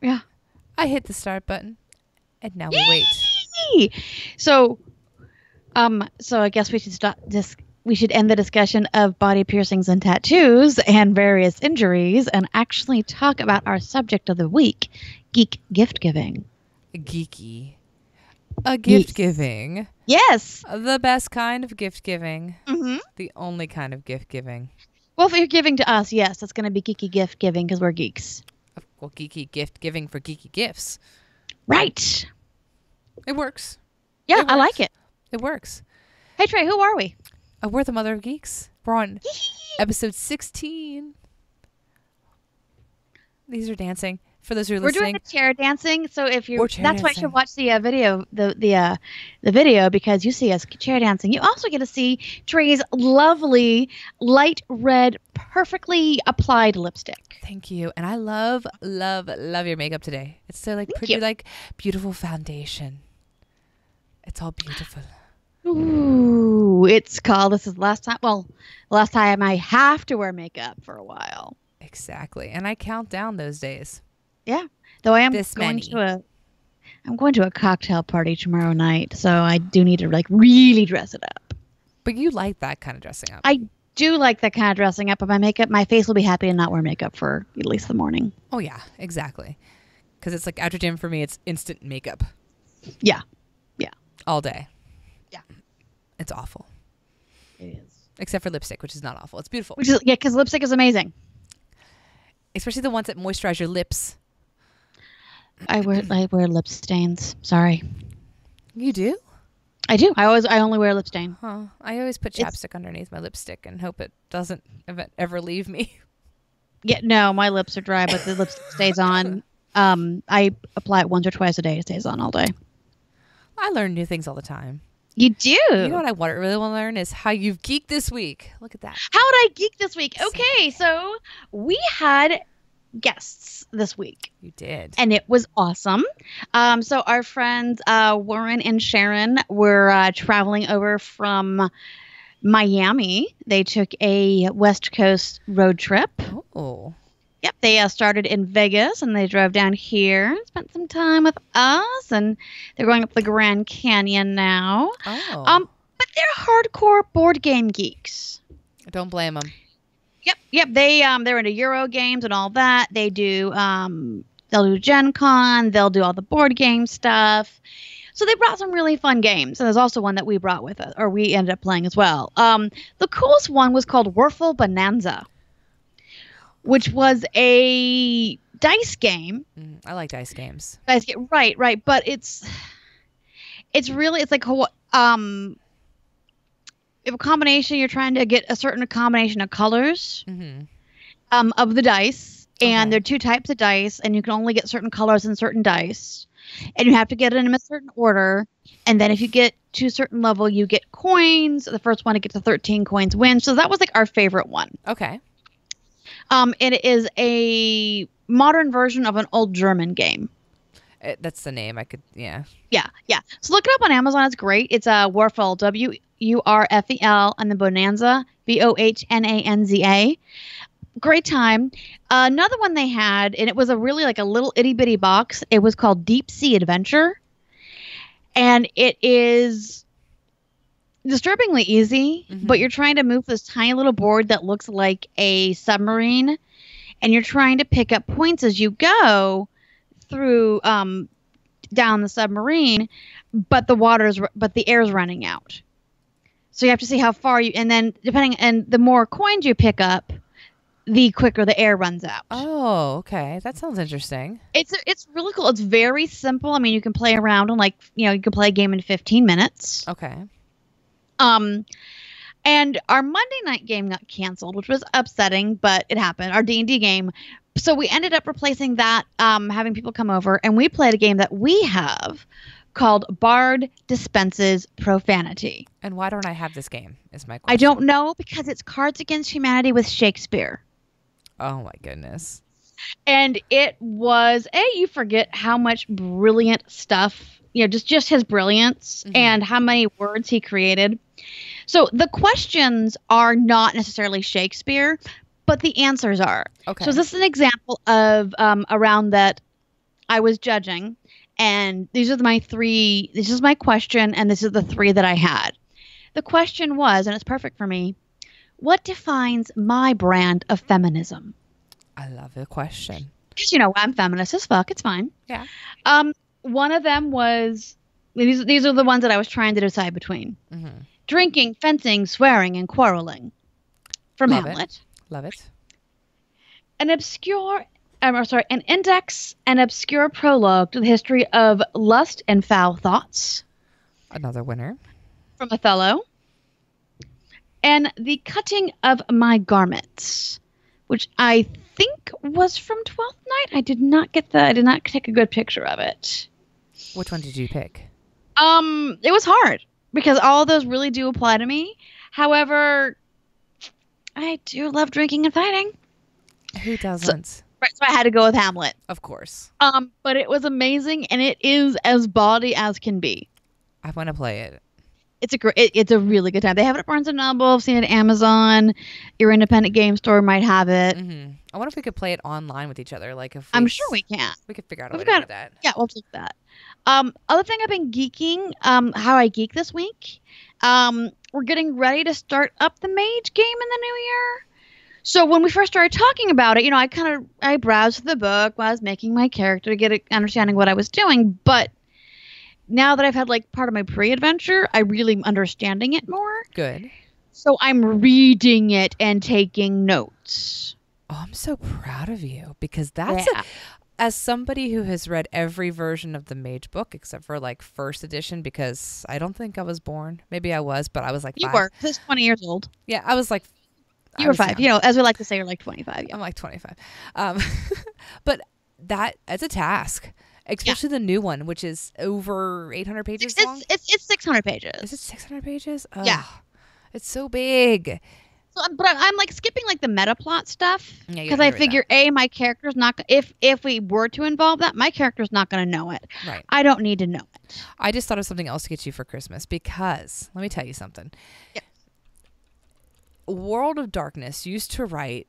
Yeah. I hit the start button, and now we wait. Yay! So, so I guess we should stop this. We should end the discussion of body piercings and tattoos and various injuries and actually talk about our subject of the week, geek gift giving. Geeky. A gift Yes. giving. Yes. The best kind of gift giving. Mm-hmm. The only kind of gift giving. Well, if you're giving to us, yes, it's going to be geeky gift giving because we're geeks. Well, geeky gift giving for geeky gifts. Right. It works. Yeah, It I like works. it. It works. Hey, Trey, who are we? We're the Mother of Geeks. We're on episode 16. These are dancing. For those who are We're doing listening, a chair dancing, so if you We're chair that's why you should dancing. watch the video, the video because you see us chair dancing. You also get to see Trey's lovely light red, perfectly applied lipstick. Thank you. And I love, love, love your makeup today. It's so like Thank pretty, you. like beautiful foundation. It's all beautiful. Ooh, it's called. This is last time. Well, last time I have to wear makeup for a while. Exactly. And I count down those days. Yeah, though I am This going many. to a. I'm going to a cocktail party tomorrow night, so I do need to like really dress it up. But you like that kind of dressing up. I do like that kind of dressing up, but my face will be happy to not wear makeup for at least the morning. Oh, yeah, exactly. Because it's like after gym for me, it's instant makeup Yeah. Yeah. all day. Yeah. It's awful. It is. Except for lipstick, which is not awful. It's beautiful. Which is, yeah, because lipstick is amazing. Especially the ones that moisturize your lips. I wear lip stains. Sorry. You do? I do. I only wear lip stain. Huh. I always put It's- chapstick underneath my lipstick and hope it doesn't ever leave me. Yeah, no, my lips are dry, but the lipstick stays on. I apply it once or twice a day. It stays on all day. I learn new things all the time. You do. You know what I really want to learn is how you've geeked this week. Look at that. How did I geek this week? Okay, so we had guests this week. You did. And it was awesome. So our friends Warren and Sharon were traveling over from Miami. They took a West Coast road trip. Oh. Yep, they started in Vegas and they drove down here, spent some time with us, and they're going up the Grand Canyon now. Oh. But they're hardcore board game geeks. Don't blame them. Yep. They're into Euro games and all that. They do they'll do Gen Con, they'll do all the board game stuff. So they brought some really fun games. And there's also one that we brought with us, or we ended up playing as well. The coolest one was called Wurfel Bonanza, which was a dice game. I like dice games. Dice game, right. But it's really like you have a combination. You're trying to get a certain combination of colors. Mm-hmm. Of the dice, and Okay. there are two types of dice, and you can only get certain colors in certain dice, and you have to get it in a certain order. And then if you get to a certain level, you get coins. The first one to get to 13 coins wins. So that was like our favorite one. Okay. It is a modern version of an old German game. That's the name. I could, yeah. Yeah. So look it up on Amazon. It's great. It's a Wurfel, Wurfel, and the Bonanza, Bohnanza. Great time. Another one they had, and it was a really like a little itty bitty box. It was called Deep Sea Adventure, and it is disturbingly easy. But you're trying to move this tiny little board that looks like a submarine, and you're trying to pick up points as you go through down the submarine. But the air's running out, so you have to see how far you. And then and the more coins you pick up, the quicker the air runs out. Oh, okay. That sounds interesting. It's really cool. It's very simple. I mean, you can play around and you can play a game in 15 minutes. Okay. And our Monday night game got canceled, which was upsetting, but it happened. Our D&D game. So we ended up replacing that, having people come over, and we played a game that we have called Bard Dispenses Profanity. And why don't I have this game is my question. I don't know, because it's Cards Against Humanity with Shakespeare. Oh, my goodness. And it was, you forget how much brilliant stuff, just his brilliance and how many words he created. So the questions are not necessarily Shakespeare, but the answers are. Okay. So this is an example of around that I was judging, and these are my three. This is my question, and this is the three that I had. The question was, and it's perfect for me, what defines my brand of feminism? I love the question. Because, I'm feminist as fuck. It's fine. Yeah. One of them was, these are the ones that I was trying to decide between. Mm-hmm. Drinking, fencing, swearing, and quarreling. From Love Hamlet. it. Love it. An index and obscure prologue to the history of lust and foul thoughts. Another winner. From Othello. And the cutting of my garments, which I think was from Twelfth Night. I did not take a good picture of it. Which one did you pick? It was hard because all of those really do apply to me. However, I do love drinking and fighting. Who doesn't? So I had to go with Hamlet. Of course. But it was amazing, and it is as bawdy as can be. I want to play it. It's a really good time. They have it at Barnes & Noble. I've seen it at Amazon. Your independent game store might have it. Mm-hmm. I wonder if we could play it online with each other. I'm sure we can. We could figure out a way to do that. Yeah, we'll do that. Other thing I've been geeking, how I geek this week. We're getting ready to start up the Mage game in the new year. So when we first started talking about it, I browsed the book while I was making my character to get an understanding what I was doing. But now that I've had part of my pre-adventure, I really am understanding it more. Good. So I'm reading it and taking notes. Oh, I'm so proud of you because as somebody who has read every version of the Mage book except for first edition, because I don't think I was born. Maybe I was, but I was 5. You were. This is 20 years old. Yeah, I was You were 5. Young. As we like to say, you're 25. Yeah. I'm 25. But that's a task. Especially the new one, which is over 800 pages long. It's 600 pages. Is it 600 pages? Oh, yeah. It's so big. So, but I'm skipping the meta plot stuff because I figure my character's not. If we were to involve that, my character's not going to know it. Right. I don't need to know it. I just thought of something else to get you for Christmas because let me tell you something. Yeah. World of Darkness used to write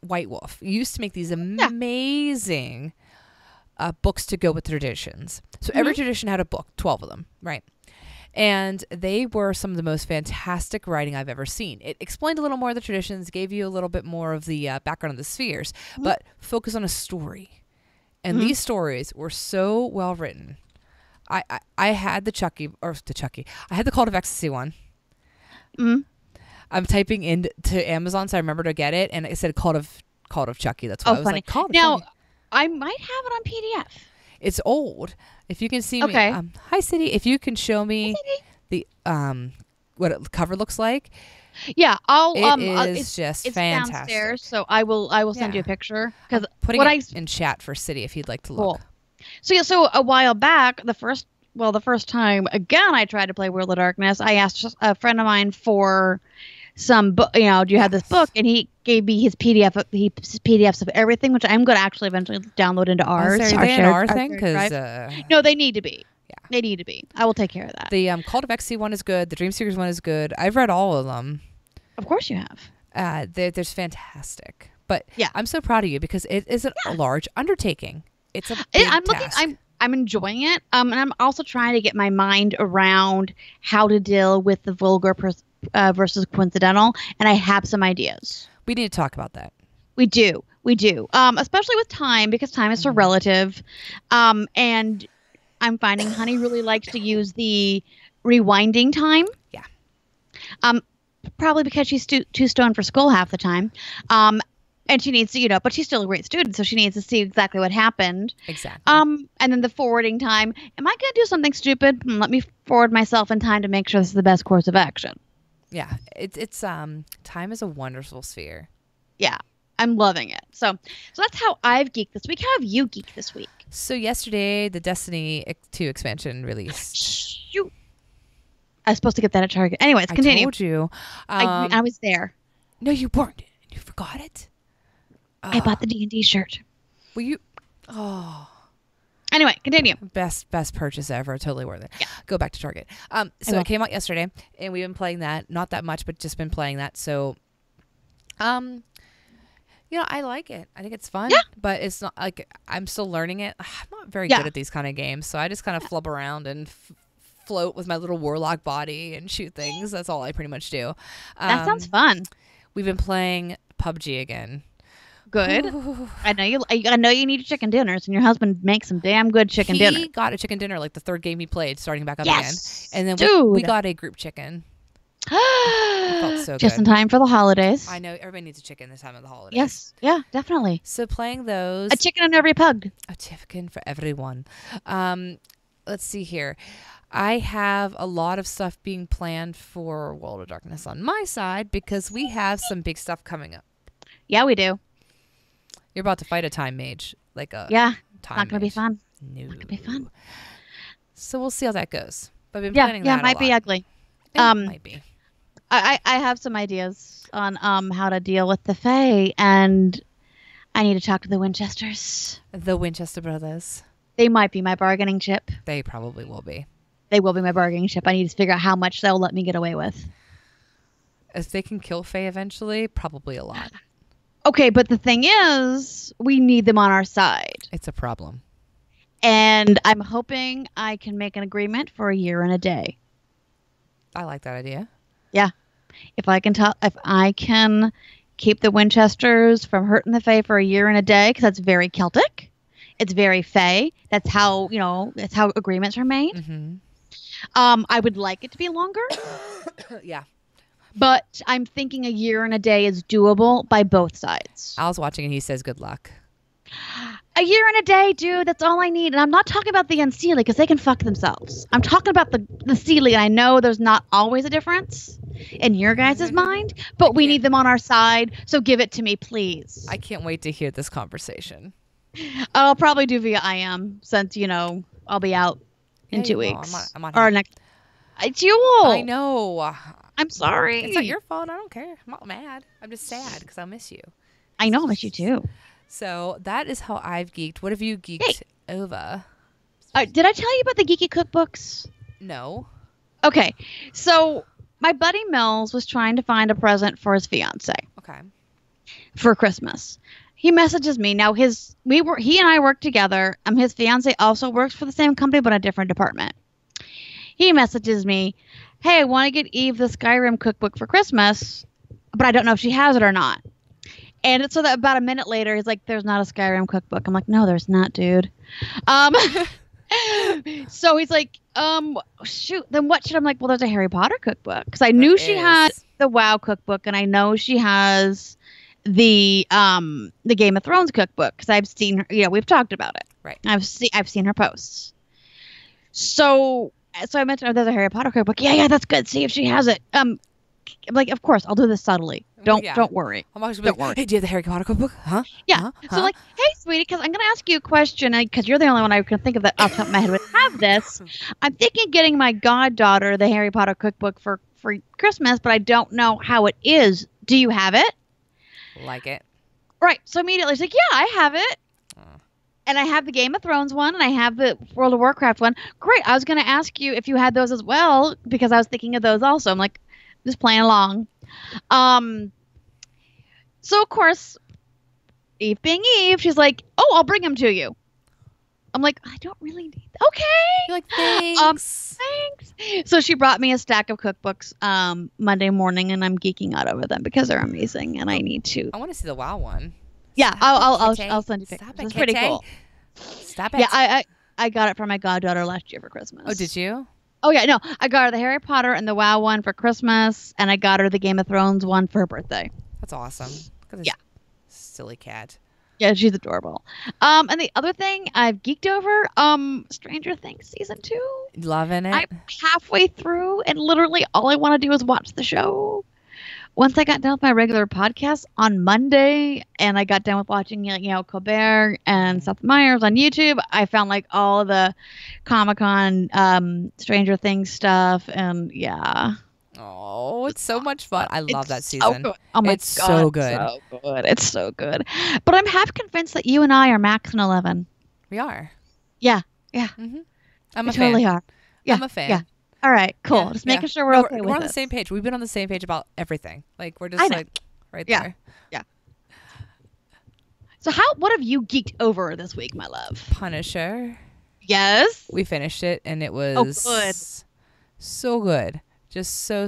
White Wolf. Used to make these amazing books to go with traditions. So every tradition had a book, 12 of them, right? And they were some of the most fantastic writing I've ever seen. It explained a little more of the traditions, gave you a little bit more of the background of the spheres, but focus on a story. And these stories were so well written. I had I had the Call of Ecstasy one. Mm-hmm. I'm typing into Amazon, so I remember to get it, and it said Call of Chucky. That's why I was funny. Call of now, Chucky. I might have it on PDF. It's old. If you can see me, okay. Hi, City. If you can show me the what the cover looks like, yeah, it's just it's fantastic. Downstairs, so I will send you a picture because putting it in chat for City if you'd like to look. Cool. So a while back, the first time again, I tried to play World of Darkness. I asked a friend of mine for some book. Do you have this book? And he gave me his PDFs of everything, which I'm going to actually eventually download into ours. Are they our thing? Because no, they need to be. Yeah, they need to be. I will take care of that. The Call of Ecstasy one is good. The Dream Seekers one is good. I've read all of them. Of course you have. There's fantastic. But yeah, I'm so proud of you because it is a large undertaking. It's a big task. I'm enjoying it. And I'm also trying to get my mind around how to deal with the vulgar versus coincidental, and I have some ideas. We need to talk about that. We do. Especially with time, because time is so relative. And I'm finding Honey really likes to use the rewinding time. Yeah. Probably because she's too stoned for school half the time. And she needs to, but she's still a great student, so she needs to see exactly what happened. Exactly. And then the forwarding time. Am I going to do something stupid? Let me forward myself in time to make sure this is the best course of action. Yeah, it's time is a wonderful sphere. Yeah, I'm loving it. So that's how I've geeked this week. How have you geeked this week? So yesterday, the Destiny 2 expansion released. Shoot. I was supposed to get that at Target. Anyways, continue. I told you. I was there. No, you weren't. You forgot it. I bought the D&D shirt. Well, you... Oh... Anyway, continue. Best purchase ever. Totally worth it. Yeah. Go back to Target. So it came out yesterday, and we've been playing that. Not that much, but just been playing that. So, I like it. I think it's fun. Yeah. But it's not like I'm still learning it. I'm not very Yeah. good at these kind of games, so I just kind of flub around and float with my little warlock body and shoot things. That's all I pretty much do. That sounds fun. We've been playing PUBG again. Good. I know you need chicken dinners, and your husband makes some damn good chicken dinner. He got a chicken dinner like the third game he played, starting back up Yes, again. And then dude. we got a group chicken. It felt so Just good. in time for the holidays. I know everybody needs a chicken this time of the holidays. Yes. Yeah, definitely. So playing those. A chicken in every pug. A chicken for everyone. Let's see here. I have a lot of stuff being planned for World of Darkness on my side because we have some big stuff coming up. Yeah, we do. You're about to fight a time mage. Like a Yeah. time Not going to be mage. fun. No. Not going to be fun. So we'll see how that goes. But I've been Yeah, planning yeah, that might a be lot. ugly. It might be. I have some ideas on how to deal with the Fae, and I need to talk to the Winchesters. The Winchester brothers. They might be my bargaining chip. They probably will be. They will be my bargaining chip. I need to figure out how much they'll let me get away with. If they can kill Faye eventually, probably a lot. Okay, but the thing is, we need them on our side. It's a problem. And I'm hoping I can make an agreement for a year and a day. I like that idea. Yeah. If I can keep the Winchesters from hurting the Fae for a year and a day, because that's very Celtic. It's very Fae. That's how, that's how agreements are made. Mm-hmm. I would like it to be longer. Yeah. But I'm thinking a year and a day is doable by both sides. Al's watching and he says good luck. A year and a day, dude. That's all I need. And I'm not talking about the Unseelie because they can fuck themselves. I'm talking about the Seelie. And I know there's not always a difference in your guys' mind, but we need them on our side. So give it to me, please. I can't wait to hear this conversation. I'll probably do via IM since, I'll be out in 2 weeks. I'm on or here. next. Jewel. I know. I'm sorry. It's not your fault. I don't care. I'm not mad. I'm just sad because I miss you. I know. I miss you too. So that is how I've geeked. What have you geeked over? Did I tell you about the geeky cookbooks? No. Okay. So my buddy Mills was trying to find a present for his fiance Okay. for Christmas. He messages me. Now he and I work together. His fiance also works for the same company, but a different department. He messages me, "Hey, I want to get Eve the Skyrim cookbook for Christmas, but I don't know if she has it or not." And so that about a minute later, he's like, "There's not a Skyrim cookbook." I'm like, "No, there's not, dude." So he's like, shoot, then what should I'm like, well, there's a Harry Potter cookbook. Because I knew she had the WoW cookbook, and I know she has the Game of Thrones cookbook because I've seen her, we've talked about it. Right. I've seen her posts. So I mentioned, there's a Harry Potter cookbook. Yeah, that's good. See if she has it. I'm like, of course, I'll do this subtly. Don't worry. I'm always like, hey, do you have the Harry Potter cookbook? Huh? Yeah. Huh? So like, hey, sweetie, because I'm going to ask you a question, because you're the only one I can think of that off the top of my head would have this. I'm thinking of getting my goddaughter the Harry Potter cookbook for Christmas, but I don't know how it is. Do you have it? Like it. Right. So immediately she's like, yeah, I have it. And I have the Game of Thrones one, and I have the World of Warcraft one. Great. I was going to ask you if you had those as well, because I was thinking of those also. I'm like, just playing along. So, of course, Eve being Eve, she's like, oh, I'll bring them to you. I'm like, I don't really need them. Okay. You're like, thanks. Thanks. So she brought me a stack of cookbooks Monday morning, and I'm geeking out over them because they're amazing, and I need to. I want to see the WoW one. Yeah, I'll send you pictures. It's pretty cool. Stop it. Yeah, I got it for my goddaughter last year for Christmas. Oh, did you? Oh, yeah, no. I got her the Harry Potter and the WoW one for Christmas, and I got her the Game of Thrones one for her birthday. That's awesome. Yeah. Silly cat. Yeah, she's adorable. And the other thing I've geeked over, Stranger Things season 2. Loving it. I'm halfway through, and literally all I want to do is watch the show. Once I got done with my regular podcast on Monday, and I got done with watching, Colbert and Seth Meyers on YouTube, I found like all the Comic-Con, Stranger Things stuff, and yeah. Oh, it's so much fun. I love that so season. good. Oh my it's God, so good. So good. It's so good. But I'm half convinced that you and I are Max and 11. We are. Yeah. Mm-hmm. I'm a fan. Totally are. Yeah. I'm a fan. Yeah. All right, cool. Just making sure we're okay with it. We're on the same page. We've been on the same page about everything. Like, we're just right Yeah. there. Yeah. So what have you geeked over this week, my love? Punisher. Yes. We finished it, and it was good. So good. Just so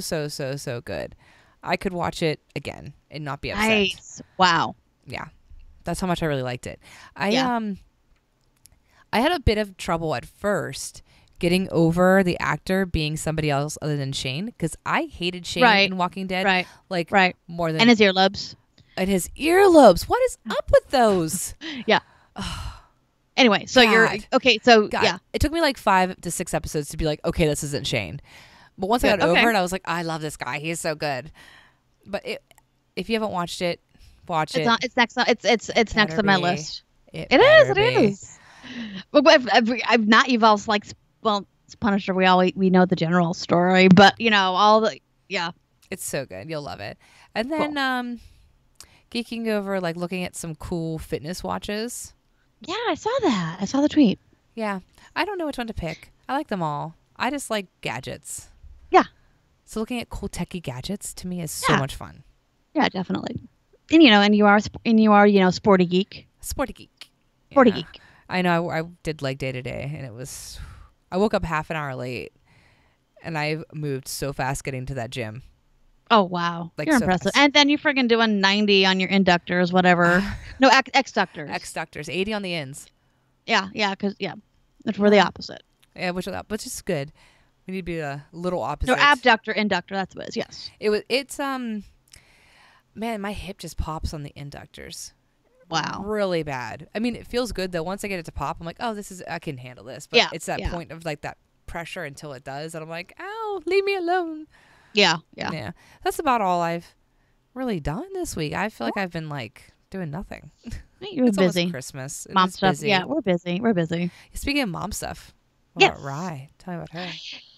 good. I could watch it again and not be upset. Nice. Wow. Yeah. That's how much I really liked it. I had a bit of trouble at first getting over the actor being somebody else other than Shane, because I hated Shane in Walking Dead. Right. More than... And his earlobes. And his earlobes. What is up with those? Yeah. Anyway, so God. you're... Okay, so, God. yeah. It took me like 5 to 6 episodes to be like, okay, this isn't Shane. But once I got over it, I was like, I love this guy. He's so good. But if you haven't watched it, watch it. It's next. It's next on my list. It is. But I've not. You've also like, well, it's Punisher. We know the general story, but all the It's so good. You'll love it. And then geeking over, like looking at some cool fitness watches. Yeah, I saw that. I saw the tweet. Yeah, I don't know which one to pick. I like them all. I just like gadgets. Yeah. So looking at cool techie gadgets to me is so much fun. Yeah, definitely. And you are sporty geek. Sporty geek. Sporty geek. I know. I did like day to day, and it was. I woke up half an hour late, and I moved so fast getting to that gym. Oh wow, like you're so impressive. Fast. And then you're friggin' doing 90 on your inductors, whatever. No, exductors. Exductors, 80 on the ins. Yeah, because that's we're the opposite. Yeah, which is good. We need to be a little opposite. No, abductor, inductor. That's what it is. Yes. It's man, my hip just pops on the inductors. Wow. Really bad. I mean, it feels good though. Once I get it to pop, I'm like, oh, I can handle this. But it's that point of like that pressure until it does, and I'm like, ow, leave me alone. Yeah. That's about all I've really done this week. I feel like I've been like doing nothing. You're it's busy. Almost Christmas. Mom stuff. Busy. Yeah, we're busy. Speaking of mom stuff, what about Rye? Tell me about her.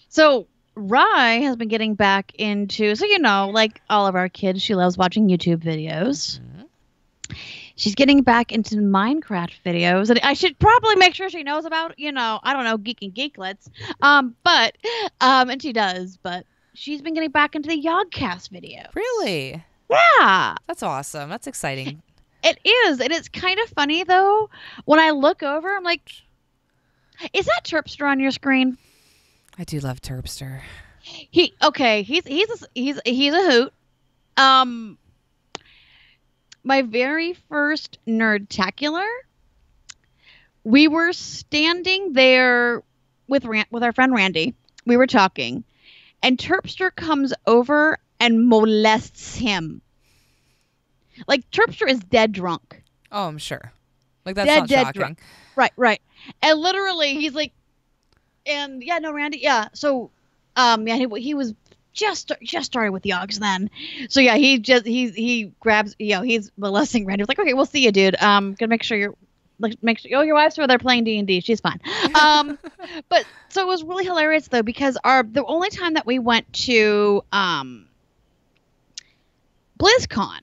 So Rye has been getting back into, like all of our kids, she loves watching YouTube videos. Mm-hmm. She's getting back into Minecraft videos, and I should probably make sure she knows about, I don't know, Geek and Geeklets. And she does, but she's been getting back into the Yogcast video. Really? Yeah. That's awesome. That's exciting. It is. And it's kind of funny, though. When I look over, I'm like, is that Terpster on your screen? I do love Terpster. He's a hoot. My very first Nerdtacular, we were standing there with our friend Randy. We were talking, and Terpster comes over and molests him. Like, Terpster is dead drunk. Oh, I'm sure. Like, that's not shocking. Drunk. Right. And literally, he's like, and Randy, So, he was just started with Yogs then. So yeah, he grabs, he's molesting Randy. He's like, okay, we'll see you, dude. Gonna make sure your wife's over there playing D&D. She's fine. But so it was really hilarious though, because the only time that we went to BlizzCon,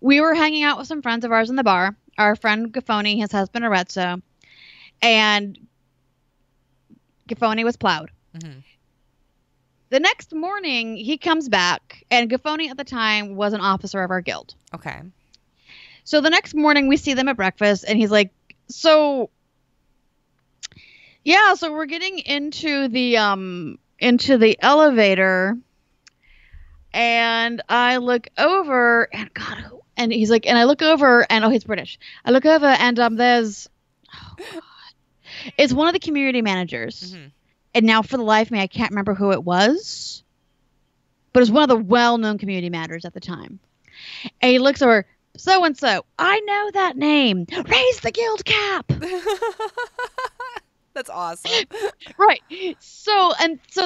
we were hanging out with some friends of ours in the bar. Our friend Gaffoni, his husband Arezzo, and Gaffoni was plowed. Mm-hmm. The next morning, he comes back, and Gaffoni at the time was an officer of our guild. Okay. So the next morning, we see them at breakfast, and he's like, so we're getting into the elevator, and I look over, and God, and he's like, and I look over, and he's British. I look over, and there's, it's one of the community managers. Mm-hmm. And now, for the life of me, I can't remember who it was. But it was one of the well-known community managers at the time. And he looks over, so-and-so, I know that name. Raise the guild cap. That's awesome. Right. So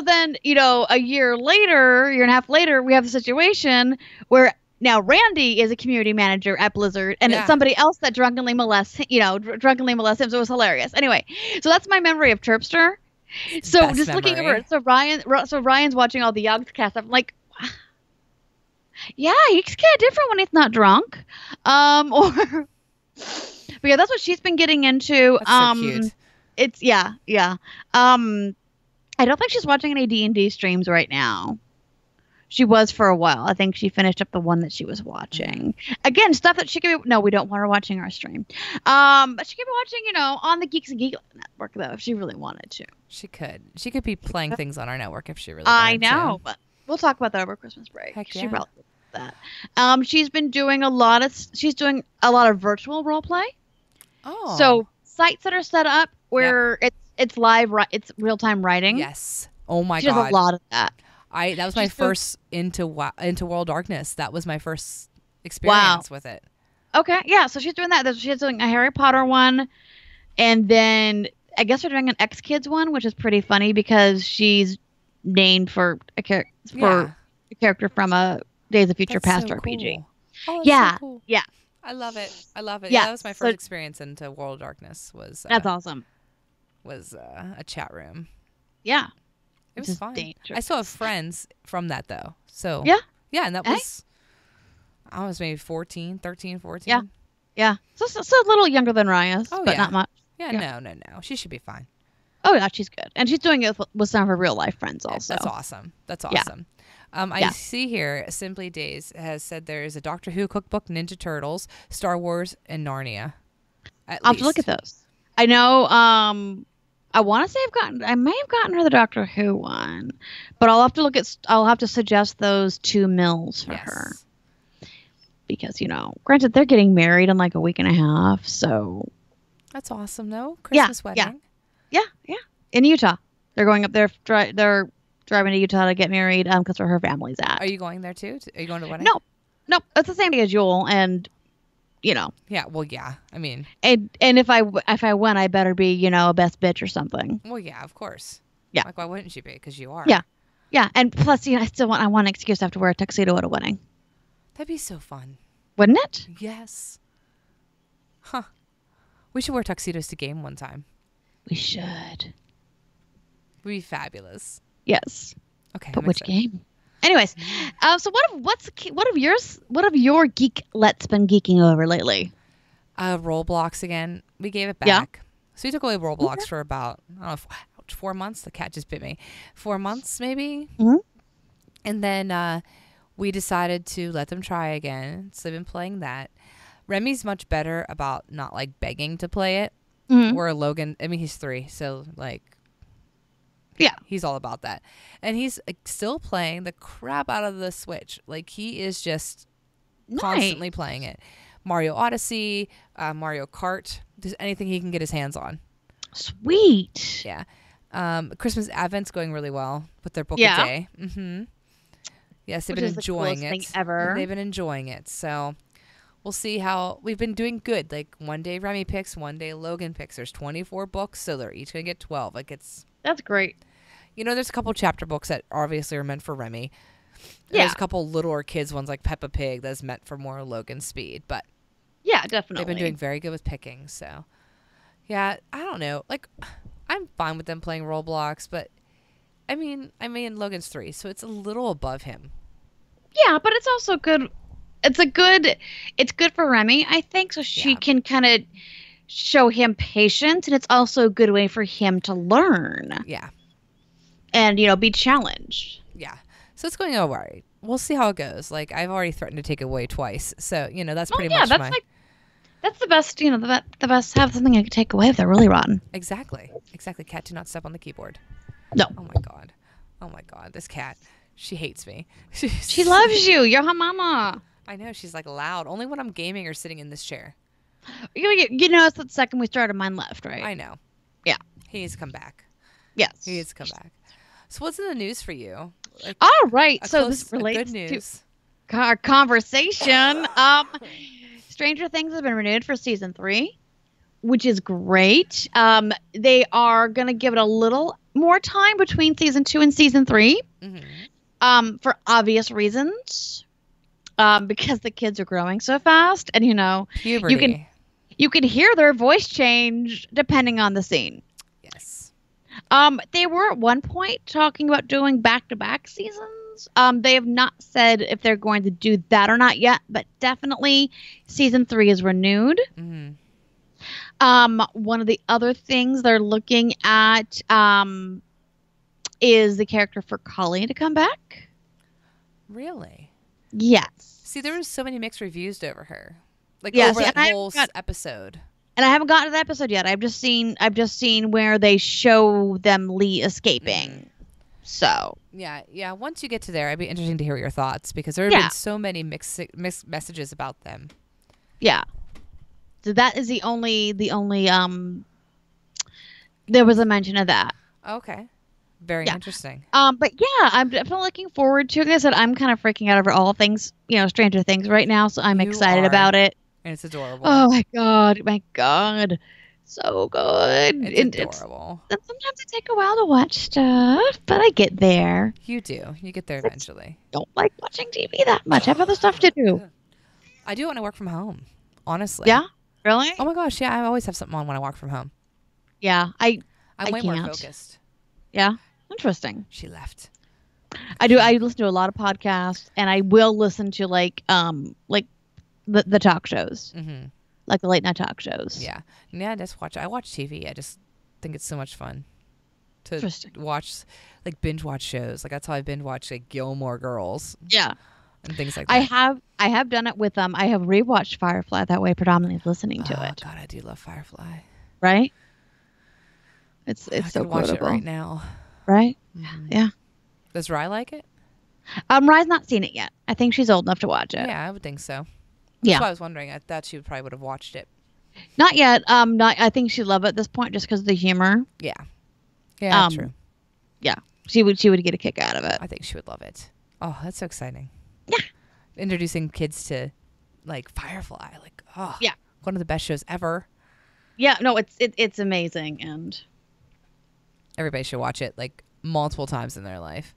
then, a year and a half later, we have a situation where now Randy is a community manager at Blizzard, and it's somebody else that drunkenly molests him. So it was hilarious. Anyway, so that's my memory of Terpster. So best just memory. looking over, so Ryan's watching all the Yogscast. I'm like, yeah, he's kind of different when he's not drunk. But yeah, that's what she's been getting into. That's so cute. It's yeah. I don't think she's watching any D&D streams right now. She was for a while. I think she finished up the one that she was watching. Again, stuff that she could be. No, we don't want her watching our stream. But she could be watching, on the Geeks and Geek Network though, if she really wanted to. She could. She could be playing things on our network if she really I wanted know, to. but we'll talk about that over Christmas break. Heck She yeah. probably did that. She's been doing a lot of virtual role play. Oh. So sites that are set up where it's live, it's real time writing. Yes. Oh my She God. does a lot of that. That was my first into World Darkness. That was my first experience with it. Okay, yeah. So she's doing that. She's doing a Harry Potter one, and then I guess we're doing an X Kids one, which is pretty funny because she's named for a character from a Days of Future Past so RPG. Cool. Oh, that's Yeah, so cool. yeah. I love it. I love it. Yeah, Yeah, that was my first experience into World of Darkness. That's awesome. Was a chat room. Yeah. It was fun. I still have friends from that though. So yeah, and that was I was maybe 13, 14. Yeah. So a little younger than Raya's, but not much. Yeah, no. She should be fine. Oh yeah, she's good, and she's doing it with some of her real life friends also. That's awesome. That's awesome. I see here Simply Days has said there is a Doctor Who cookbook, Ninja Turtles, Star Wars, and Narnia. I'll have to look at those. I know. I want to say I may have gotten her the Doctor Who one, but I'll have to suggest those 2 Mills for her. Because, granted, they're getting married in like a week and a half, so. That's awesome, though. Christmas wedding. Yeah. In Utah. They're going up there, they're driving to Utah to get married because where her family's at. Are you going there too? Are you going to the wedding? No. It's the same day as Yule, and Yeah, well, yeah. I mean, and if I win, I better be a best bitch or something. Well, yeah, of course. Yeah. Like, why wouldn't you be? Because you are. Yeah, and plus, I want an excuse to have to wear a tuxedo at a wedding. That'd be so fun, wouldn't it? Yes. Huh. We should wear tuxedos to game one time. We should. Would be fabulous. Yes. Okay. But which game? Anyways, so what have your geeklets been geeking over lately? Roblox again. We gave it back. Yeah. So we took away Roblox for about 4 months. The cat just bit me. 4 months maybe. Mm-hmm. And then we decided to let them try again. So they've been playing that. Remy's much better about not like begging to play it. Mm-hmm. Where Logan, I mean, he's 3, so like. Yeah. He's all about that. And he's still playing the crap out of the Switch. Like, he is just constantly playing it. Mario Odyssey, Mario Kart, just anything he can get his hands on. Sweet. Yeah. Christmas Advent's going really well with their book a day. Mm-hmm. Yes, they've been enjoying it. Thing ever. They've been enjoying it. So we'll see how we've been doing good. Like, one day Remy picks, one day Logan picks. There's 24 books, so they're each going to get 12. Like, that's great. There's a couple chapter books that obviously are meant for Remy. There's a couple littler kids ones like Peppa Pig that's meant for more Logan speed. But yeah, definitely. They've been doing very good with picking. So yeah, I don't know. Like, I'm fine with them playing Roblox, but I mean Logan's 3, so it's a little above him. Yeah, but it's also good. It's good for Remy, I think, so she can kind of show him patience, and it's also a good way for him to learn. Yeah. And, be challenged. Yeah. So it's going all right. We'll see how it goes. Like, I've already threatened to take it away twice. So, that's pretty much that's the best, the best, have something I could take away if they're really rotten. Exactly. Cat, do not step on the keyboard. No. Oh, my God. This cat, she hates me. She loves you. You're her mama. I know. She's, like, loud. Only when I'm gaming or sitting in this chair. It's the second we started, mine left, right? I know. Yeah. He needs to come back. Yes. He needs to come back. So what's in the news for you? Like, all right. So this relates to our conversation. Stranger Things has been renewed for season 3, which is great. They are going to give it a little more time between season 2 and season 3, for obvious reasons. Because the kids are growing so fast, and puberty. You can hear their voice change depending on the scene. Yes. They were at one point talking about doing back-to-back seasons. They have not said if they're going to do that or not yet, but definitely season 3 is renewed. One of the other things they're looking at is the character for Colleen to come back. Really? Yes. See, there was so many mixed reviews over her, like Yeah, over see, that and whole episode. And I haven't gotten to the episode yet. I've just seen where they show them Lee escaping. So Yeah. Once you get to there, it'd be interesting to hear your thoughts because there have been so many mixed messages about them. Yeah. So that is the only there was a mention of that. Okay. Very interesting. But yeah, I'm definitely looking forward to it. Like I said, I'm kind of freaking out over all things, Stranger Things right now, so I'm excited about it. And it's adorable. Oh my god. So good. It's adorable. And sometimes it takes a while to watch stuff, but I get there. You do. You get there eventually. Don't like watching TV that much. I have other stuff to do. I do when I work from home, honestly. Yeah? Really? Oh my gosh, yeah. I always have something on when I work from home. Yeah. I'm way more focused. Yeah? Interesting. She left. I do. I listen to a lot of podcasts, and I will listen to like the talk shows, like the late night talk shows. Yeah. I watch TV. I just think it's so much fun to watch, like binge watch shows. Like that's how I binge watch like Gilmore Girls. Yeah. And things like that. I have done it with I have rewatched Firefly that way, predominantly listening to it. God, I do love Firefly. Right? It's so watch it quotable right now. Right? Yeah. Does Rye like it? Rye's not seen it yet. I think she's old enough to watch it. Yeah, I would think so. Yeah. That's why I was wondering. I thought she probably would have watched it. Not yet. I think she'd love it at this point just because of the humor. Yeah. Yeah, true. Yeah. She would get a kick out of it. I think she would love it. Oh, that's so exciting. Yeah. Introducing kids to like Firefly. Like, yeah. One of the best shows ever. Yeah, no, it's amazing, and everybody should watch it like multiple times in their life.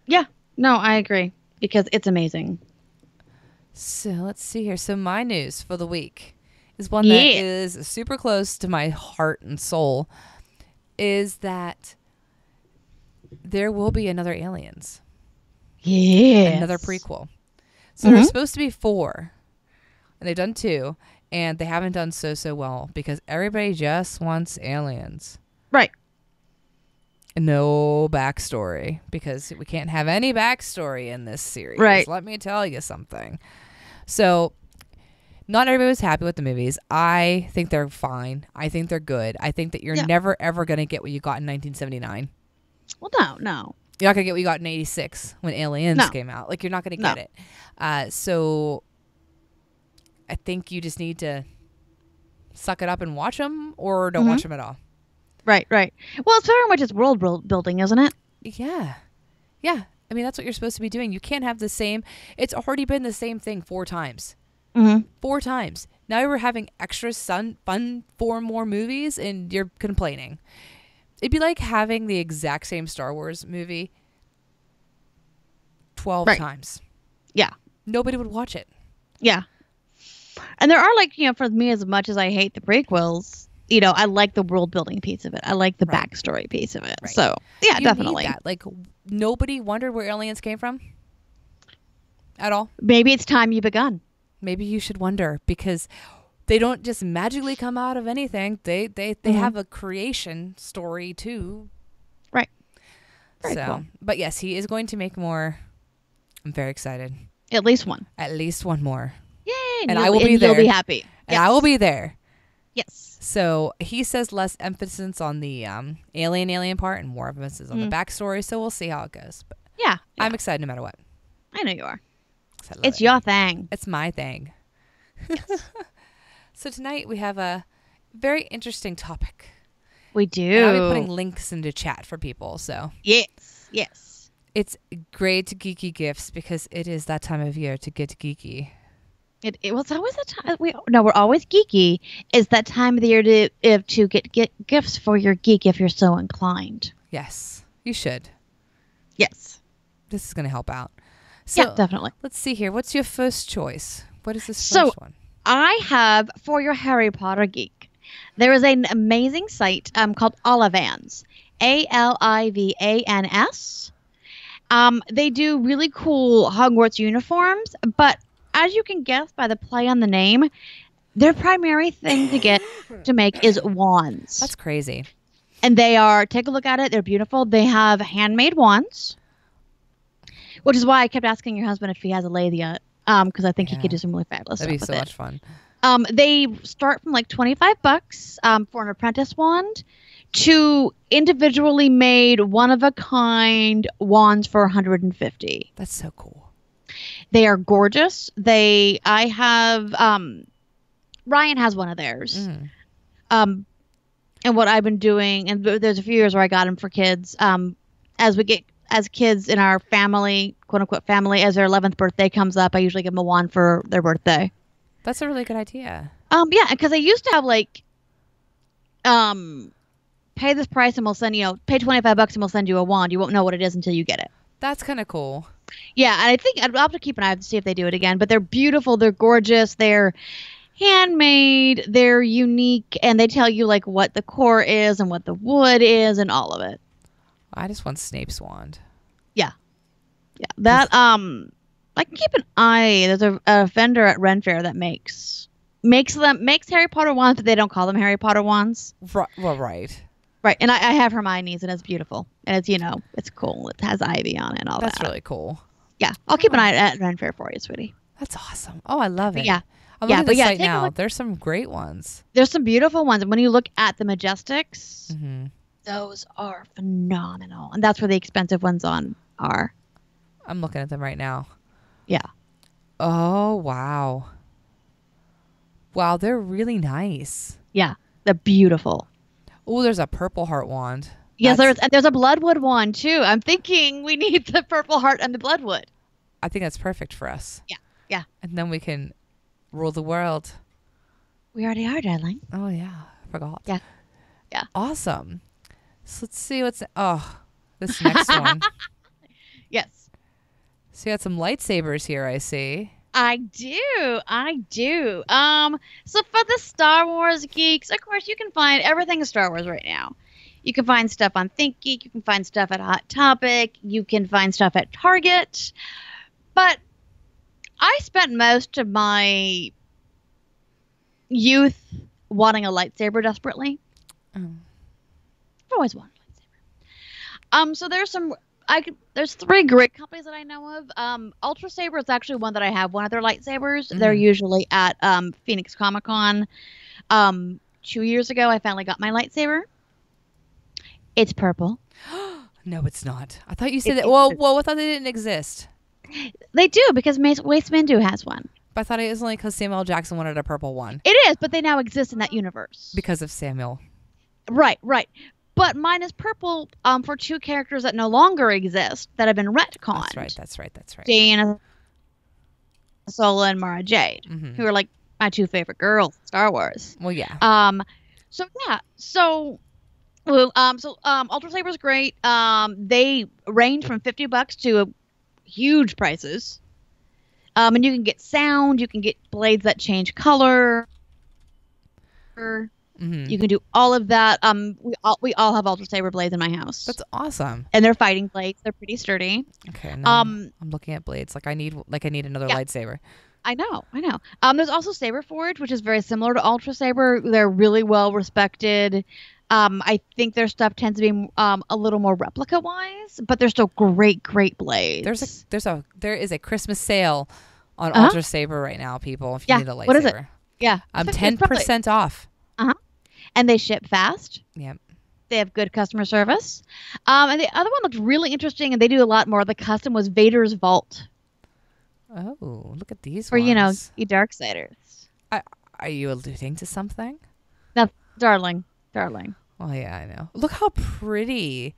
Yeah. No, I agree because it's amazing. So let's see here. So my news for the week is one that is super close to my heart and soul, is that there will be another Aliens. Yeah. Another prequel. So there's supposed to be 4, and they've done 2, and they haven't done so well because everybody just wants aliens. Right. No backstory, because we can't have any backstory in this series. Right. Let me tell you something. So not everybody was happy with the movies. I think they're fine. I think they're good. I think that you're never, ever going to get what you got in 1979. Well, no. You're not going to get what you got in 86 when Aliens came out. Like, you're not going to get it. So I think you just need to suck it up and watch them, or don't watch them at all. Right. Well, it's very much it's world building, isn't it? Yeah. I mean, that's what you're supposed to be doing. You can't have the same. It's already been the same thing 4 times. 4 times. Now you're having extra fun 4 more movies, and you're complaining. It'd be like having the exact same Star Wars movie 12 times. Yeah. Nobody would watch it. Yeah. And there are, like, for me, as much as I hate the prequels, I like the world building piece of it. I like the backstory piece of it. Right. So, yeah, definitely. Need that. Like, nobody wondered where aliens came from at all. Maybe it's time you begun. Maybe you should wonder, because they don't just magically come out of anything. They have a creation story too. Right. Very cool. But yes, he is going to make more. I'm very excited. At least one. At least one more. Yay! And I will be there. You'll be happy. And I will be there. Yes. So he says less emphasis on the alien part and more emphasis on the backstory. So we'll see how it goes. But yeah. I'm excited no matter what. I know you are. It's your thing. It's my thing. Yes. So tonight we have a very interesting topic. We do. And I'll be putting links into chat for people. So yes. It's great geeky gifts because it is that time of year to get geeky. It's always the time. We're always geeky. It's that time of the year to get gifts for your geek if you're so inclined. Yes, you should. Yes. This is going to help out. So, yeah, definitely. Let's see here. What's your first choice? What is this first one? I have, for your Harry Potter geek, there is an amazing site called Olivans. Alivans. They do really cool Hogwarts uniforms, but as you can guess by the play on the name, their primary thing to make is wands. That's crazy. And they are, take a look at it, they're beautiful. They have handmade wands, Which is why I kept asking your husband if he has a lathe yet. Because I think he could do some really fabulous That'd be stuff so with much fun. They start from like $25 for an apprentice wand to individually made one-of-a-kind wands for $150. That's so cool. They are gorgeous. I have Ryan has one of theirs. And what I've been doing, and there's a few years where I got them for kids. As kids in our family, quote unquote family, as their 11th birthday comes up, I usually give them a wand for their birthday. That's a really good idea. Yeah, because I used to have like, pay this price and we'll send pay $25 and we'll send you a wand. You won't know what it is until you get it. That's kind of cool. Yeah, and I think I'll have to keep an eye to see if they do it again. But they're beautiful, they're gorgeous, they're handmade, they're unique, and they tell you like what the core is and what the wood is and all of it. I just want Snape's wand. Yeah, that I can keep an eye. There's a vendor at Ren Fair that makes Harry Potter wands, but they don't call them Harry Potter wands. Right. Well, right. Right, and I have Hermione's, and it's beautiful, and it's it's cool. It has ivy on it and all that. That's really cool. Yeah, I'll keep an eye at Ren Fair for you, sweetie. That's awesome. Oh, I love it. But yeah, I'm looking at the site now. There's some great ones. There's some beautiful ones, and when you look at the Majestics, those are phenomenal, and that's where the expensive ones are. I'm looking at them right now. Yeah. Oh, wow. Wow, they're really nice. Yeah, they're beautiful. Oh, there's a Purple Heart wand. Yes, there's a Bloodwood wand, too. I'm thinking we need the Purple Heart and the Bloodwood. I think that's perfect for us. Yeah. And then we can rule the world. We already are, darling. Oh, yeah. I forgot. Yeah. Awesome. So let's see this next one. Yes. So you got some lightsabers here, I see. I do. So for the Star Wars geeks, of course, you can find everything Star Wars right now. You can find stuff on ThinkGeek. You can find stuff at Hot Topic. You can find stuff at Target. But I spent most of my youth wanting a lightsaber desperately. I've always wanted a lightsaber. So there's 3 great companies that I know of. Ultra Saber is actually one that I have one of their lightsabers. They're usually at Phoenix Comic Con. 2 years ago, I finally got my lightsaber. It's purple. No, it's not. I thought you said that. Well, I thought they didn't exist. They do, because Mace Windu has one. But I thought it was only because Samuel L. Jackson wanted a purple one. It is, but they now exist in that universe. Because of Samuel. Right. But mine is purple for 2 characters that no longer exist that have been retconned. That's right. Diana Sola and Mara Jade, who are like my 2 favorite girls in Star Wars. Well, yeah. Ultra Saber's great. They range from $50 to huge prices. And you can get sound. You can get blades that change color. You can do all of that. We all have Ultra Saber blades in my house. That's awesome. And they're fighting blades. They're pretty sturdy. Okay. I'm looking at blades. I need another lightsaber. I know. There's also Saber Forge, which is very similar to Ultra Saber. They're really well respected. I think their stuff tends to be a little more replica wise, but they're still great blades. There is a Christmas sale on Ultra Saber right now, people. If you need a lightsaber. What is it? Yeah. 10% off. And they ship fast. Yep. They have good customer service. And the other one looked really interesting, and they do a lot more. The custom was Vader's Vault. Oh, look at these for, ones. you Darksiders. Are you alluding to something? No, darling. Oh, yeah, I know. Look how pretty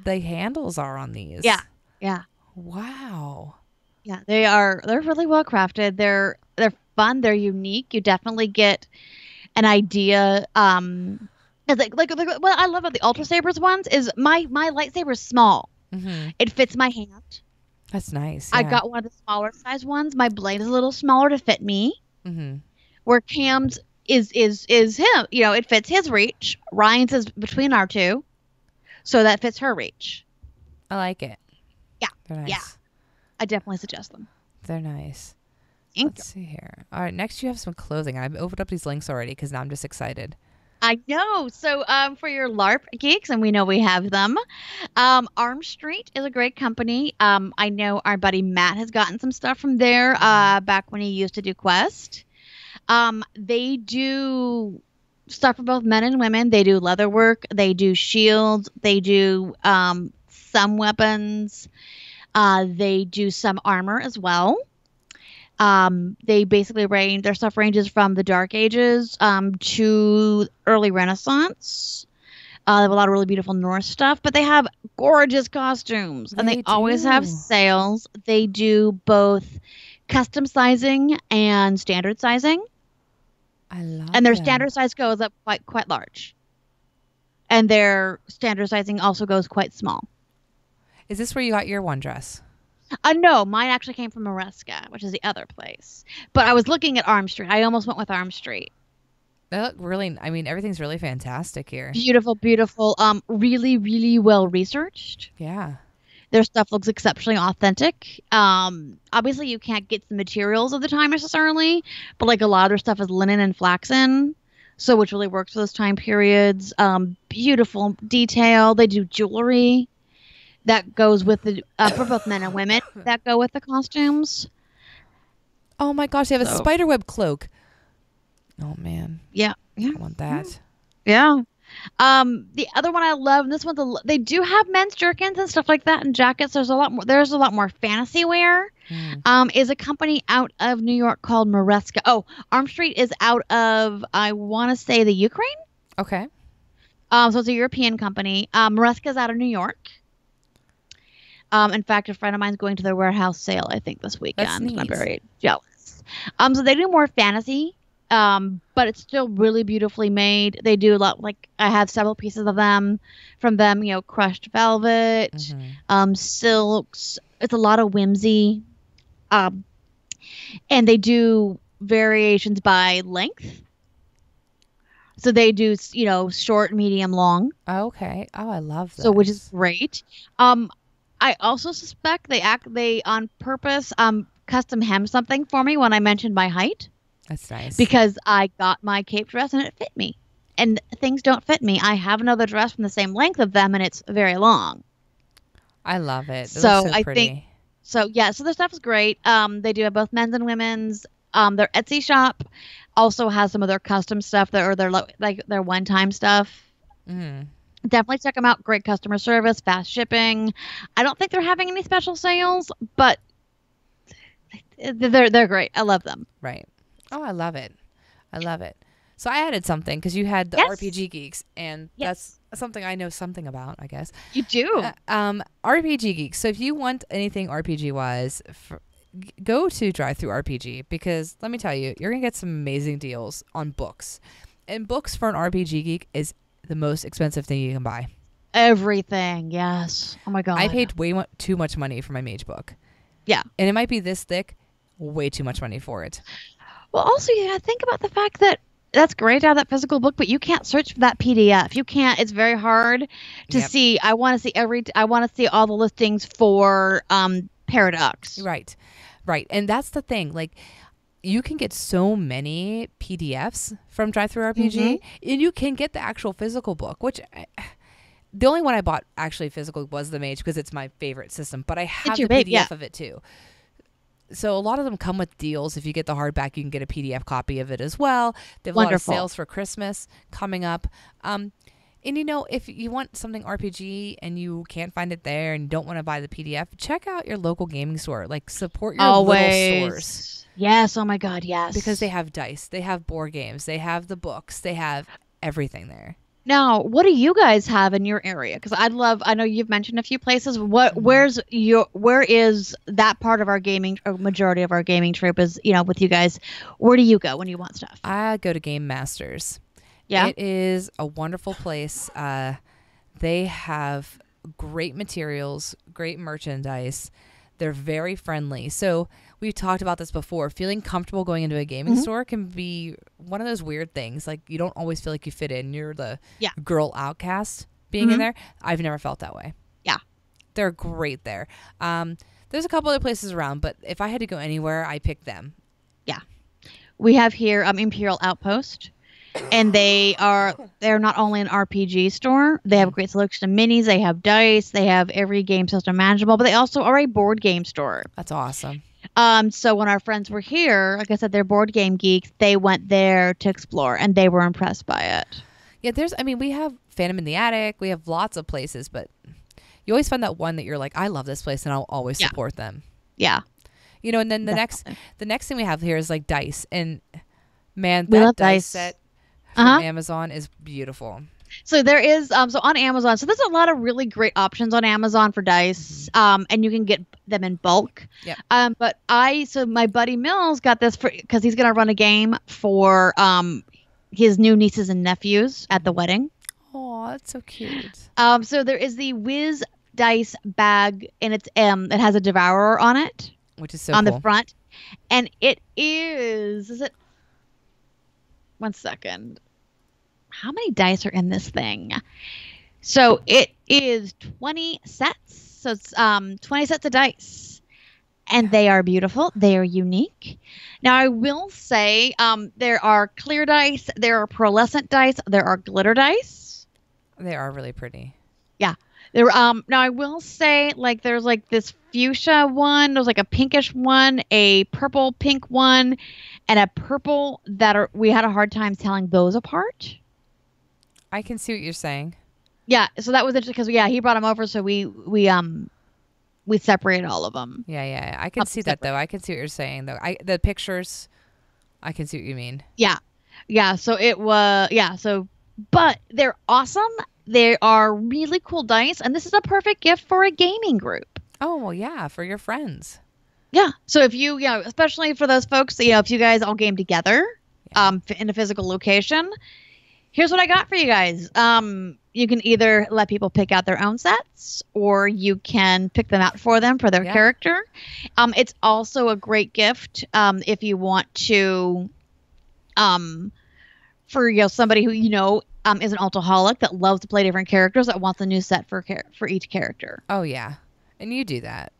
the handles are on these. Yeah. Wow. Yeah, they're really well crafted. They're fun. They're unique. You definitely get an idea. What I love about the Ultra Sabers ones is my lightsaber is small. It fits my hand. That's nice. Yeah. I got one of the smaller size ones. My blade is a little smaller to fit me. Where Cam's is him. It fits his reach. Ryan's is between our 2, so that fits her reach. I like it. Yeah. They're nice. Yeah. I definitely suggest them. They're nice. Let's see here. All right, next you have some clothing. I've opened up these links already because now I'm just excited. I know. So, for your LARP geeks, and we know we have them, Arm Street is a great company. I know our buddy Matt has gotten some stuff from there Mhm. back when he used to do Quest. They do stuff for both men and women. They do leather work. They do shields. They do some weapons. They do some armor as well. They basically range their stuff ranges from the Dark Ages to early Renaissance. They have a lot of really beautiful Norse stuff, but they have gorgeous costumes and they They always have do. sales. They do both custom sizing and standard sizing, I and love their them. standard size goes up quite large, and their standard sizing also goes quite small. Is this where you got your one dress? No, mine actually came from Maresca, which is the other place. But I was looking at Arm Street. I almost went with Arm Street. They look really, I mean, everything's really fantastic here. Beautiful, beautiful. Really, really well researched. Yeah. Their stuff looks exceptionally authentic. Obviously you can't get the materials of the time necessarily, but like a lot of their stuff is linen and flaxen, so which really works for those time periods. Beautiful detail. They do jewelry that goes with the for both men and women that go with the costumes. Oh my gosh, they have a So spiderweb cloak. Oh man, yeah, yeah, I want that. yeah. The other one I love, and this one's they do have men's jerkins and stuff like that and jackets. There's a lot more. There's a lot more fancy wear. Mm. Is a company out of New York called Maresca. Oh, Arm Street is out of I want to say the Ukraine. Okay. So it's a European company. Maresca is out of New York. In fact, a friend of mine's going to their warehouse sale, I think, this That's weekend. And I'm neat. very jealous. So they do more fantasy, but it's still really beautifully made. They do a lot, like, I have several pieces of them from them, crushed velvet, Hmm. silks. It's a lot of whimsy. Um, and they do variations by length. So they do, short, medium, long. Okay. Oh, I love So which is this. great. I also suspect they on purpose custom hem something for me when I mentioned my height That's nice. because I got my cape dress and it fit me. And things don't fit me. I have another dress from the same length of them and it's very long. I love it. It looks So so I think pretty. so yeah, so their stuff is great. They do have both men's and women's. Their Etsy shop also has some of their custom stuff that or their like their one-time stuff. Mm. Definitely check them out. Great customer service, fast shipping. I don't think they're having any special sales, but they're great. I love them. Right. Oh, I love it. I love it. So I added something because you had the Yes. RPG Geeks, and Yes. that's something I know something about, I guess. You do. RPG Geeks. So if you want anything RPG wise, go to Drive Through RPG because let me tell you, you're gonna get some amazing deals on books, and books for an RPG geek is the most expensive thing you can buy. Everything. Yes. Oh my I god. paid way too much money for my mage book, Yeah. and it might be this thick, way too much money for it. Well, also you gotta think about the fact that that's great to have that physical book, but you can't search for that PDF. You can't. It's very hard to Yep. see. I want to see I want to see all the listings for Paradox. Right. Right. And that's the thing. Like, you can get so many PDFs from Drive Through Hmm. RPG, and you can get the actual physical book, which the only one I bought actually physical was the Mage because it's my favorite system, but I It's have your the baby. Yeah. PDF of it too. So a lot of them come with deals. If you get the hardback, you can get a PDF copy of it as well. They have a lot of Wonderful. sales for Christmas coming up. And if you want something RPG and you can't find it there and you don't want to buy the PDF, check out your local gaming store. Like support your little stores Always. Yes. Oh my god. Yes. because they have dice, they have board games, they have the books, they have everything there. Now, what do you guys have in your area? Because I know you've mentioned a few places. Where is that part of our gaming, or majority of our gaming trip is, with you guys? Where do you go when you want stuff? I go to Game Masters. Yeah. It is a wonderful place. They have great materials, great merchandise. They're very friendly. So we've talked about this before. Feeling comfortable going into a gaming Mhm. store can be one of those weird things. Like you don't always feel like you fit in. You're the Yeah. girl outcast being in Mhm. there. I've never felt that way. Yeah. They're great there. There's a couple other places around, but if I had to go anywhere, I pick them. Yeah. We have here Imperial Outpost. and they're not only an RPG store. They have a great selection of minis. They have dice. They have every game system manageable, but they also are a board game store. That's awesome. So when our friends were here, like I said, they're board game geeks. They went there to explore, and they were impressed by it. Yeah, we have Phantom in the Attic. We have lots of places, but you always find that one that you're like, I love this place, and I'll always support them. Yeah. And then the next thing we have here is like dice, and man, we that love dice set from Amazon is beautiful. So there is so on Amazon, so there's a lot of really great options on Amazon for dice, and you can get them in bulk. Yeah. But my buddy Mills got this because he's gonna run a game for his new nieces and nephews at the wedding. Oh, that's so cute. So there is the Whiz dice bag, and it has a devourer on it, which is so on cool. the front, and it is it. One second. How many dice are in this thing? So it is 20 sets. So it's 20 sets of dice. And they are beautiful. They are unique. Now, I will say there are clear dice. There are pearlescent dice. There are glitter dice. They are really pretty. Yeah. Now, I will say, like, there's, like, this fuchsia one. There's, like, a pinkish one, a purple pink one, and a purple we had a hard time telling those apart. I can see what you're saying. Yeah, so that was interesting because he brought them over, so we separated all of them. Yeah. I can see that though. I can see what you're saying though. The pictures, I can see what you mean. Yeah. So it was but they're awesome. They are really cool dice, and this is a perfect gift for a gaming group. Oh well, yeah, for your friends. Yeah. So if you, especially for those folks, if you guys all game together, in a physical location. Here's what I got for you guys. You can either let people pick out their own sets, or you can pick them out for them for their character. It's also a great gift if you want to, for somebody who is an alcoholic that loves to play different characters that wants a new set for each character. Oh yeah, and you do that.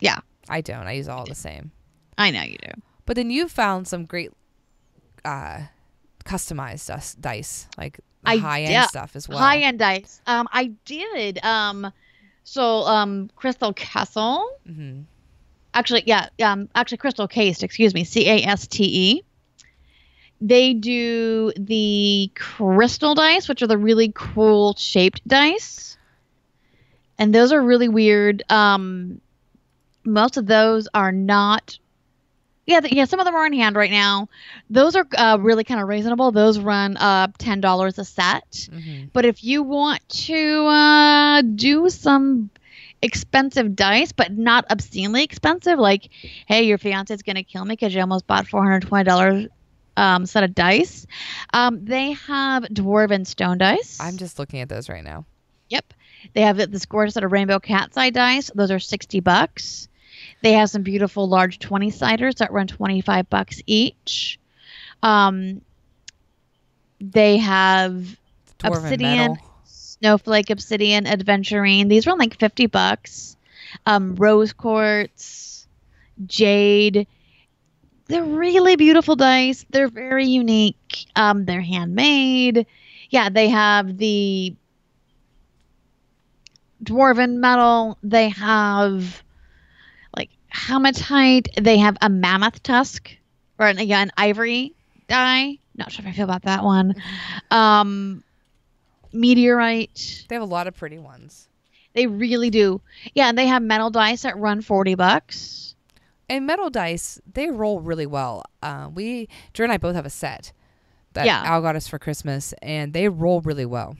Yeah, I don't. I use all the same. I know you do. But then you found some great. Customized dice, like high-end stuff as well. High-end dice. I did. Crystal Castle. Mm-hmm. Actually, Crystal Cast. Excuse me. CASTE. They do the crystal dice, which are the really cool shaped dice, and those are really weird. Most of those are not. Yeah, some of them are in hand right now. Those are really kind of reasonable. Those run $10 a set. Mm-hmm. But if you want to do some expensive dice, but not obscenely expensive, like, hey, your fiance is going to kill me because you almost bought $420 set of dice, they have dwarven stone dice. I'm just looking at those right now. Yep. They have this gorgeous set of rainbow cat's eye dice. Those are $60. They have some beautiful large 20-siders that run $25 each. They have Dwarven obsidian, metal. snowflake obsidian, adventurine. These run like $50. Rose quartz, jade. They're really beautiful dice. They're very unique. They're handmade. Yeah, they have the dwarven metal. They have hematite. They have a mammoth tusk, or an ivory die. Not sure if I feel about that one. Meteorite. They have a lot of pretty ones. They really do. Yeah, and they have metal dice that run $40. And metal dice, they roll really well. Drew and I both have a set that Al got us for Christmas, and they roll really well.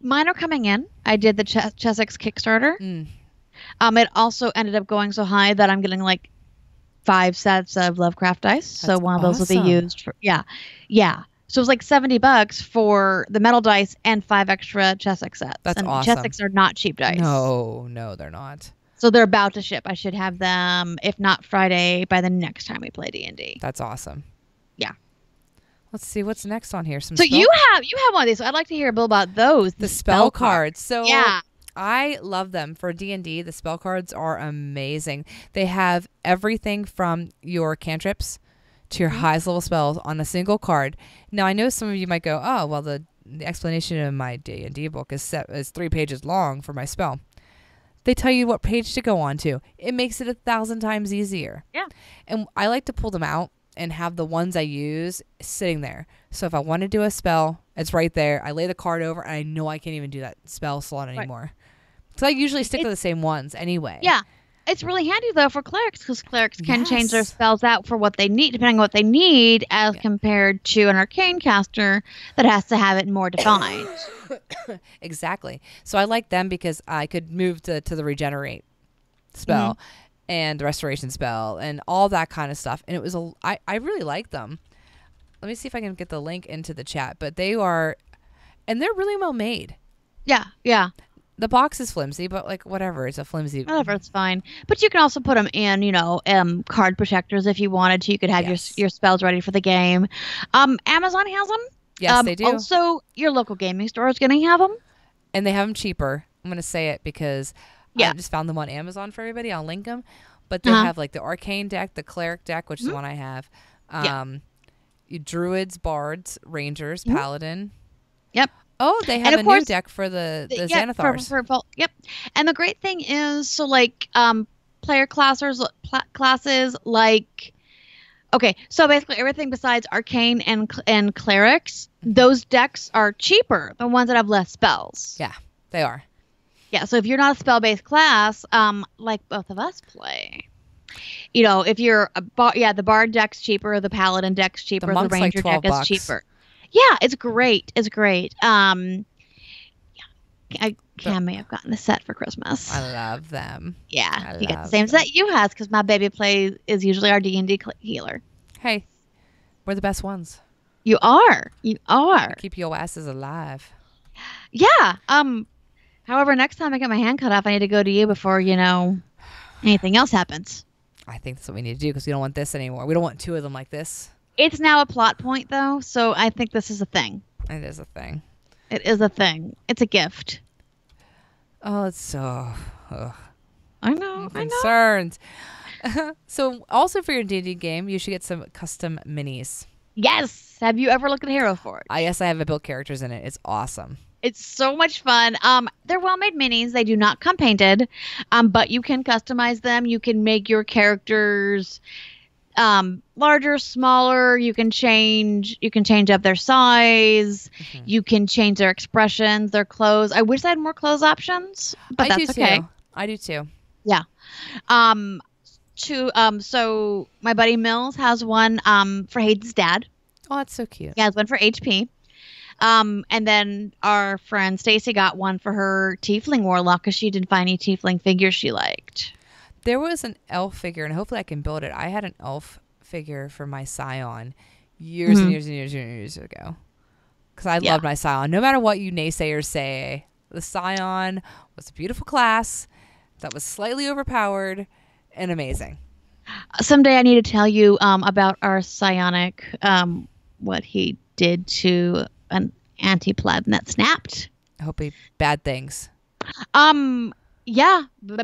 Mine are coming in. I did the Chessex Kickstarter. It also ended up going so high that I'm getting like 5 sets of Lovecraft dice. So one of those will be used for yeah. So it was like $70 for the metal dice and 5 extra Chessex sets. That's and awesome. Chessex are not cheap dice. No, they're not. So they're about to ship. I should have them, if not Friday, by the next time we play D&D. That's awesome. Yeah. Let's see what's next on here. You have one of these. So I'd like to hear a bit about those. The spell cards. So yeah. I love them. For D&D, the spell cards are amazing. They have everything from your cantrips to your highest level spells on a single card. Now, I know some of you might go, oh, well, the explanation in my D&D book is 3 pages long for my spell. They tell you what page to go on to. It makes it 1,000 times easier. Yeah. And I like to pull them out and have the ones I use sitting there. So if I want to do a spell, it's right there. I lay the card over, and I know I can't even do that spell slot anymore. So I usually stick to the same ones anyway. Yeah. It's really handy, though, for clerics, because clerics can change their spells out for what they need, depending on what they need, as compared to an arcane caster that has to have it more defined. Exactly. So I like them because I could move to the regenerate spell and the restoration spell and all that kind of stuff. And it was I really like them. Let me see if I can get the link into the chat. But they're really well made. Yeah, yeah. The box is flimsy, but like whatever, it's a flimsy. Whatever, it's fine. But you can also put them in, card protectors if you wanted to. You could have your spells ready for the game. Amazon has them. Yes, they do. Also, your local gaming store is going to have them. And they have them cheaper. I'm going to say it because I just found them on Amazon for everybody. I'll link them. But they have like the arcane deck, the cleric deck, which is the one I have. Druids, bards, rangers, paladin. Yep. Oh, they have a new deck for the Xanathars. Yep. And the great thing is, so like player classes like, okay, so basically everything besides arcane and clerics, those decks are cheaper, the ones that have less spells. Yeah, they are. Yeah, so if you're not a spell-based class, like both of us play, if you're the bard deck's cheaper, the paladin deck's cheaper, the ranger deck is cheaper. Yeah, it's great. It's great. Cam may have gotten the set for Christmas. I love them. Yeah, he got the same set you has because my baby is usually our D&D healer. Hey, we're the best ones. You are. You are. Keep your asses alive. Yeah. However, next time I get my hand cut off, I need to go to you before anything else happens. I think that's what we need to do because we don't want this anymore. We don't want 2 of them like this. It's now a plot point, though, so I think this is a thing. It is a thing. It is a thing. It's a gift. Oh, it's so... I know. I'm concerned. So, also for your D&D game, you should get some custom minis. Yes! Have you ever looked at Hero Forge? Yes, I have built characters in it. It's awesome. It's so much fun. They're well-made minis. They do not come painted, but you can customize them. You can make your characters... larger, smaller. You can change up their size. You can change their expressions, their clothes. I wish I had more clothes options, but that's okay. I do too. Yeah. So my buddy Mills has one for Hayden's dad. Oh, that's so cute. He has one for HP. And then our friend Stacy got one for her tiefling warlock because she didn't find any tiefling figures she liked. There was an elf figure, and hopefully I can build it. I had an elf figure for my Scion years and years and years and years ago. Because I loved my Scion. No matter what you naysayers say, the Scion was a beautiful class that was slightly overpowered and amazing. Someday I need to tell you about our psionic, what he did to an anti-plaid that snapped. I hope he bad things. Yeah. Yes,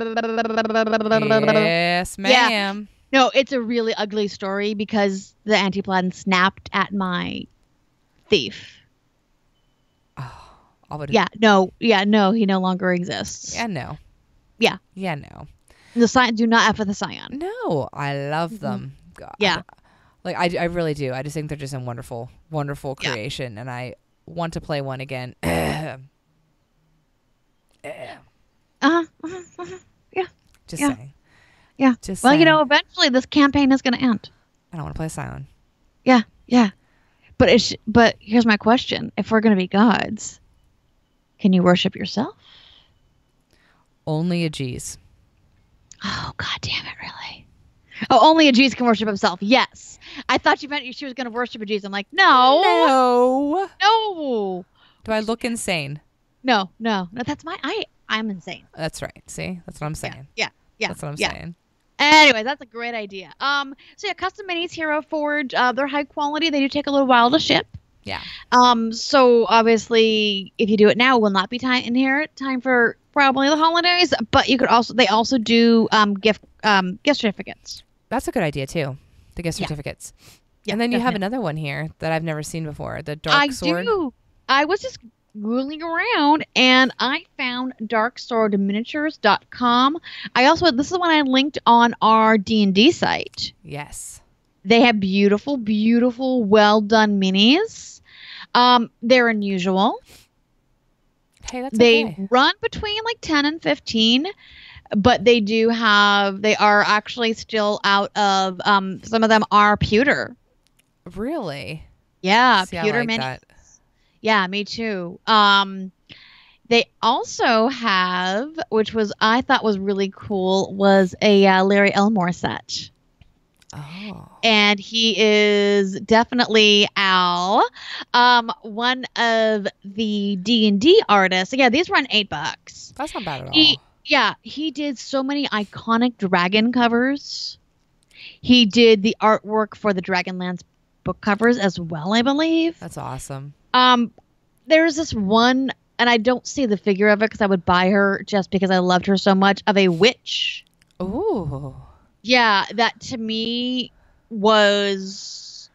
ma'am. Yeah. No, it's a really ugly story because the anti-plaid snapped at my thief. Oh, no, he no longer exists. Yeah, no. Yeah. Yeah, no. The Scion, do not F with the Scion. No, I love them. God. Yeah. I really do. I just think they're just a wonderful, wonderful creation, and I want to play one again. Yeah. Just saying. Yeah. Just well, saying. Eventually this campaign is going to end. I don't want to play Scion. Yeah. Yeah. But here's my question. If we're going to be gods, can you worship yourself? Only a G's. Oh, God damn it, really? Oh, only a G's can worship himself. Yes. I thought you meant she was going to worship a G's. I'm like, no. Do I look insane? No, that's I'm insane. That's right. See? That's what I'm saying. Yeah. That's what I'm saying. Anyway, that's a great idea. So yeah, custom minis, Hero Forge, they're high quality. They do take a little while to ship. Yeah. So obviously, if you do it now, it will not be time for probably the holidays. But they also do gift certificates. That's a good idea too. The gift certificates. Yeah, And then you have definitely. another one here that I've never seen before. The I Dark Sword. do. I was just Googling around and I found darkswordminiatures.com. I also, this is one I linked on our D&D site. Yes. They have beautiful, beautiful, well done minis. They're unusual. Hey, that's They okay. run between like 10 and 15, but they are actually still out of, some of them are pewter. Really? Yeah, See, I pewter like minis. that. Yeah, me too. They also have, which was I thought was really cool, was a Larry Elmore set. Oh. And he is definitely Al, one of the D&D artists. Yeah, these run $8. That's not bad at He, all. yeah, he did so many iconic dragon covers. He did the artwork for the Dragonlance book covers as well, I believe. That's awesome. There's this one, and I don't see the figure of it because I would buy her just because I loved her so much, of a witch. Ooh. Yeah, that to me was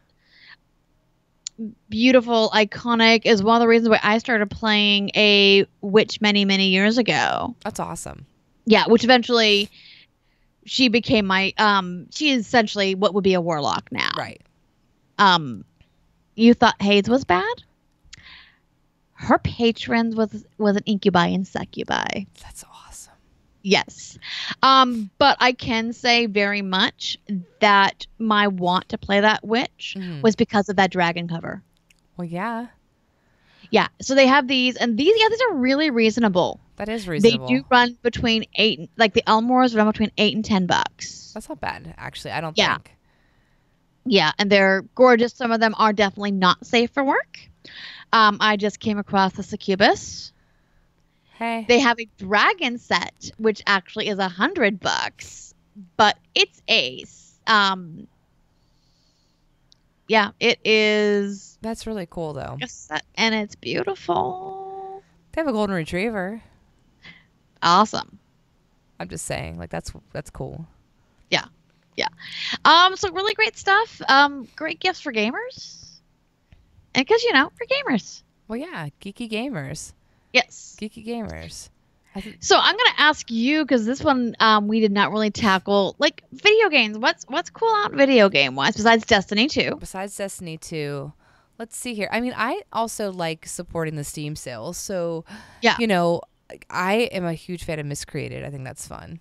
beautiful, iconic. Is one of the reasons why I started playing a witch many, many years ago. That's awesome. Yeah, which eventually she became my she is essentially what would be a warlock now. Right. You thought Hades was bad? Her patrons was an incubi and succubi. That's awesome. Yes. But I can say very much that my want to play that witch was because of that dragon cover. Well, yeah. Yeah. So they have these, and these are really reasonable. That is reasonable. They do run between like the Elmores run between $8 and $10. That's not bad, actually. I don't Yeah. think. Yeah, and they're gorgeous. Some of them are definitely not safe for work. I just came across the succubus. Hey. They have a dragon set, which actually is $100, but it's ace. Yeah, it is. That's really cool, though. A set, and it's beautiful. They have a golden retriever. Awesome. I'm just saying, like that's cool. Yeah, yeah. So really great stuff. Great gifts for gamers, and because we're gamers. Well, yeah, geeky gamers. Yes. Geeky gamers. So I'm gonna ask you, because this one we did not really tackle, like video games. What's cool out video game wise besides Destiny 2? Besides Destiny 2, let's see here. I mean, I also like supporting the Steam sales. So, Yeah. I am a huge fan of Miscreated. I think that's fun.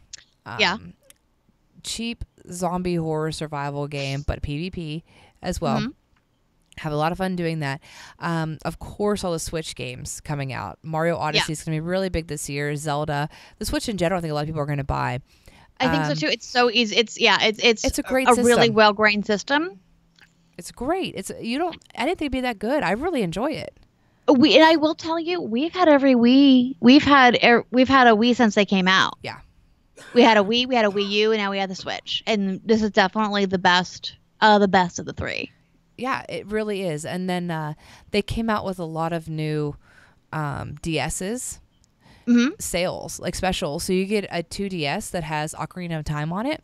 Yeah. Cheap zombie horror survival game, but PvP as well. Mm-hmm. Have a lot of fun doing that. Of course, all the Switch games coming out. Mario Odyssey is going to be really big this year. Zelda. The Switch in general, I think a lot of people are going to buy. I think so too. It's so easy. It's a great a system. really well-grained system. It's great. I didn't think it'd be that good. I really enjoy it. And I will tell you, we've had every Wii. We've had a Wii since they came out. Yeah. We had a Wii, we had a Wii U, and now we have the Switch. And this is definitely the best of the three. Yeah, it really is. And then they came out with a lot of new DSs sales, like specials. So you get a 2DS that has Ocarina of Time on it,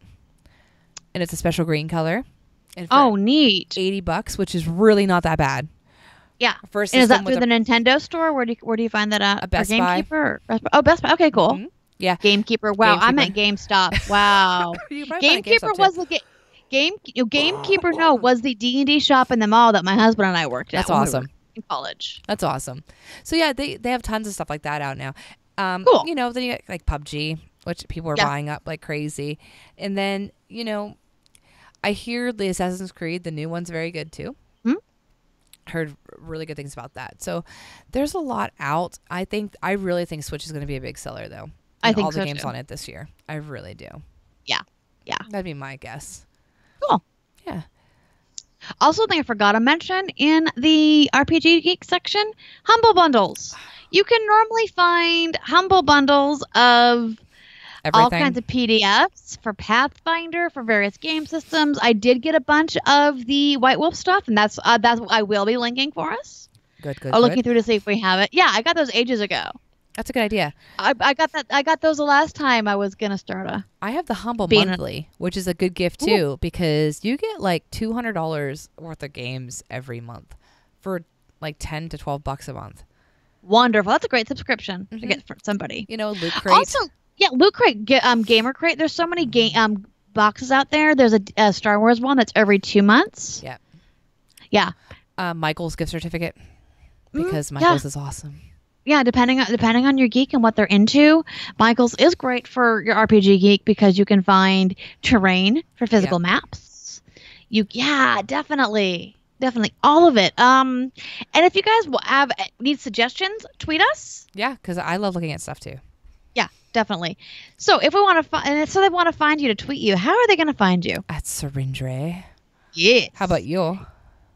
and it's a special green color. And neat! $80, which is really not that bad. Yeah. First, and is that through the Nintendo store? Where do you find that at? A Best Buy. Gamekeeper? Oh, Best Buy. Okay, cool. Mm-hmm. Yeah. Gamekeeper. Wow, Gamekeeper. I meant GameStop. Wow. Gamekeeper was the Gamekeeper. No, was the D&D shop in the mall that my husband and I worked at. That's awesome. In college. That's awesome. So yeah, they have tons of stuff like that out now. Cool. Then you get like PUBG, which people are buying up like crazy, and then I hear the Assassin's Creed, the new one's very good too. Heard really good things about that. So there's a lot out. I really think Switch is going to be a big seller though. I think all the so games too. on it this year. I really do. Yeah. That'd be my guess. Cool. Yeah. Also, thing I forgot to mention in the RPG Geek section, Humble Bundles. You can normally find Humble Bundles of all kinds of PDFs for Pathfinder, for various game systems. I did get a bunch of the White Wolf stuff, and that's what I will be linking for us. Good. Looking through to see if we have it. Yeah, I got those ages ago. That's a good idea. I got that. I got those the last time I was gonna start a. I have the Humble Being a- Monthly, which is a good gift too, because you get like $200 worth of games every month for like 10 to $12 a month. Wonderful. That's a great subscription to get for somebody. You know, Loot Crate. Also, yeah, Loot Crate, Gamer Crate. There's so many boxes out there. There's a Star Wars one that's every 2 months. Yeah. Yeah. Michael's gift certificate, because Michael's is awesome. Yeah, depending on your geek and what they're into, Michael's is great for your RPG geek because you can find terrain for physical maps. Definitely all of it. And if you guys need suggestions, tweet us. Yeah, because I love looking at stuff too. Yeah, definitely. So if we want to they want to find you to tweet you, how are they going to find you? At Serindre. Yes. How about you?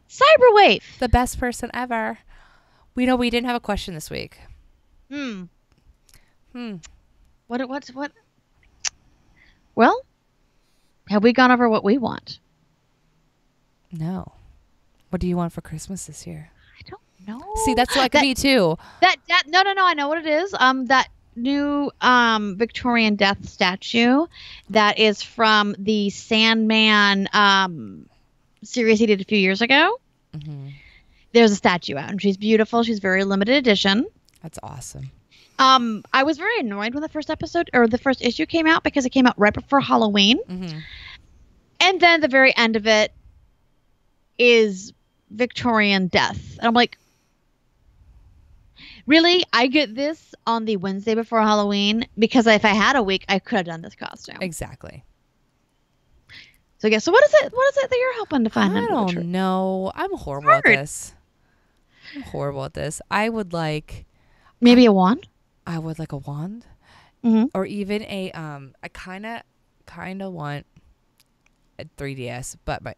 Cyberwave. The best person ever. We know we didn't have a question this week. What? Well, have we gone over what we want? No. What do you want for Christmas this year? I don't know. See, that's like me too. No. I know what it is. That new Victorian death statue that is from the Sandman series he did a few years ago. Mm-hmm. There's a statue out, and she's beautiful. She's very limited edition. That's awesome. I was very annoyed when the first issue came out because it came out right before Halloween. Mm-hmm. And then the very end of it is Victorian death. And I'm like, really? I get this on the Wednesday before Halloween? Because if I had a week, I could have done this costume. Exactly. So yeah, so what is it that you're helping to find? I don't know. I'm horrible at this. I would like maybe a wand. I would like a wand, or even a I kind of want a 3DS, but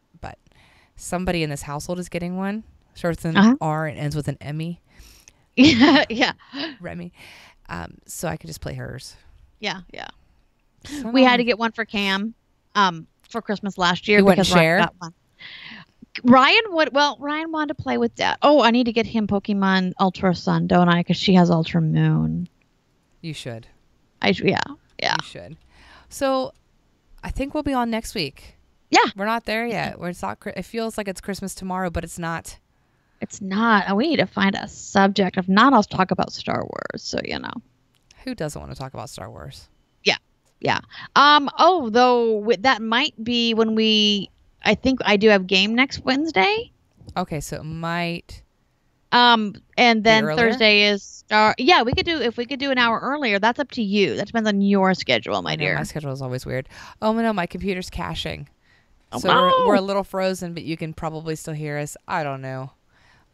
somebody in this household is getting one. Starts with an R and ends with an Emmy. Yeah. Remy. So I could just play hers. Yeah. We had to get one for Cam for Christmas last year. You wouldn't share? Ryan wanted to play with Dad. Oh, I need to get him Pokemon Ultra Sun, don't I? Because she has Ultra Moon. You should. Yeah. You should. So I think we'll be on next week. Yeah. We're not there yet. It feels like it's Christmas tomorrow, but it's not. It's not. We need to find a subject. If not, I'll talk about Star Wars. So, you know. Who doesn't want to talk about Star Wars? Yeah. That might be when I think I do have game next Wednesday. Okay, so it might. And then Thursday is Star. Yeah, we could do an hour earlier. That's up to you. That depends on your schedule, my dear. My schedule is always weird. Oh no, my computer's caching. Oh, So wow. we're a little frozen, but you can probably still hear us. I don't know.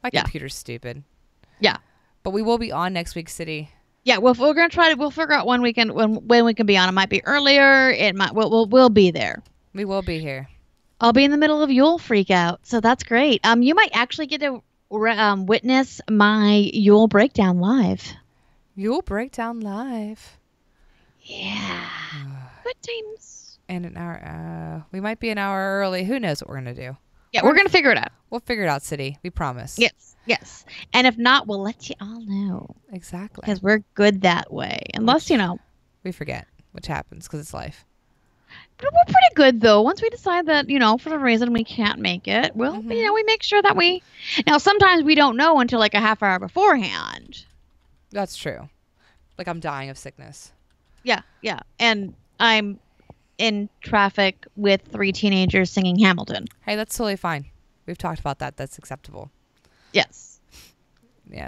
My computer's stupid. Yeah. But we will be on next week, City. Yeah, well, we're gonna we'll figure out when we can be on. It might be earlier. It might. We'll be there. We will be here. I'll be in the middle of Yule freak out, so that's great. You might actually get to witness my Yule breakdown live. Yule breakdown live. Yeah. Good times. And an hour. We might be an hour early. Who knows what we're gonna do? Yeah, we're gonna figure it out. We'll figure it out, City. We promise. Yes. And if not, we'll let you all know. Exactly. Because we're good that way. Unless, we forget, which happens because it's life. But we're pretty good, though. Once we decide that, for the reason we can't make it, we make sure that we... Now, sometimes we don't know until like a half hour beforehand. That's true. Like I'm dying of sickness. Yeah. And I'm in traffic with 3 teenagers singing Hamilton. Hey, that's totally fine. We've talked about that. That's acceptable. Yes.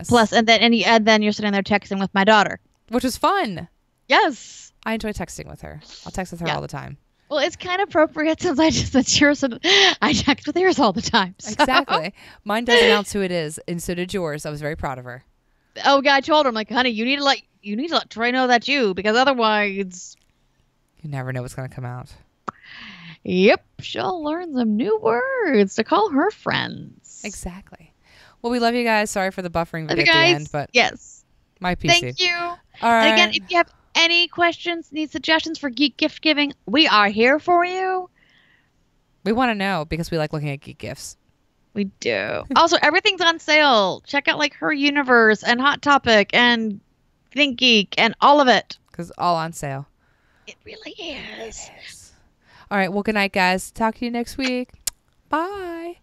Plus, and then you're sitting there texting with my daughter, which is fun. Yes. I enjoy texting with her. I'll text with her all the time. Well, it's kind of appropriate since I text with yours all the time. So. Exactly. Mine does announce who it is, and so did yours. I was very proud of her. Oh, yeah, I told her, I'm like, honey, you need to let Troy know that's you, because otherwise, you never know what's going to come out. Yep, she'll learn some new words to call her friends. Exactly. Well, we love you guys. Sorry for the buffering bit at the end, but yes, my PC. Thank you. All right. And again, if you have any questions, need suggestions for geek gift giving, we are here for you. We want to know because we like looking at geek gifts. We do. Also, everything's on sale. Check out like Her Universe and Hot Topic and Think Geek, and all of it. Because all on sale. It really is. All right. Well, good night, guys. Talk to you next week. Bye.